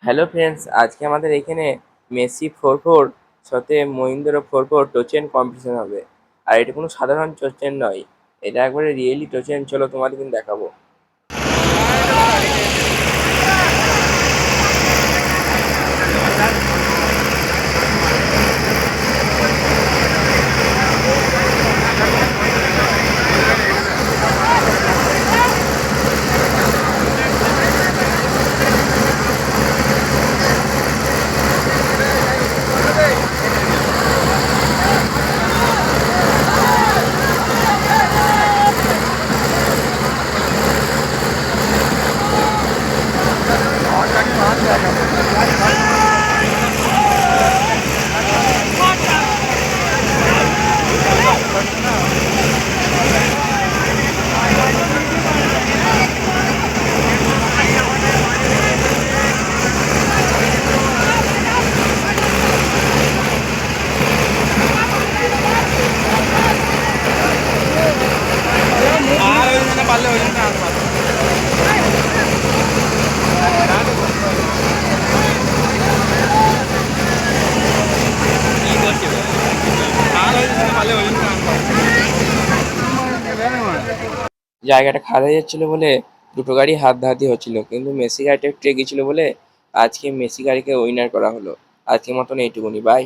Hello friends, আজকে আমাদের এখানে মেসি 4-4 সাথে মহিন্দ্রা 4-4 টোচেন কম্পিটিশন হবে। আর এটা কোনো সাধারণ টোচেন নয়, এটা একবারে রিয়েলি টোচেন। চলো তোমাদের কিন্তু দেখাবো। জায়গাটা খারাপ হয়ে যাচ্ছিল বলে দুটো গাড়ি হাতাহাতি হচ্ছিল, কিন্তু মেসি গাড়িটা একটু এগিয়ে ছিল বলে আজকে মেসি গাড়িকে উইনার করা হলো। আজকের মতন এইটুকুনি, বাই।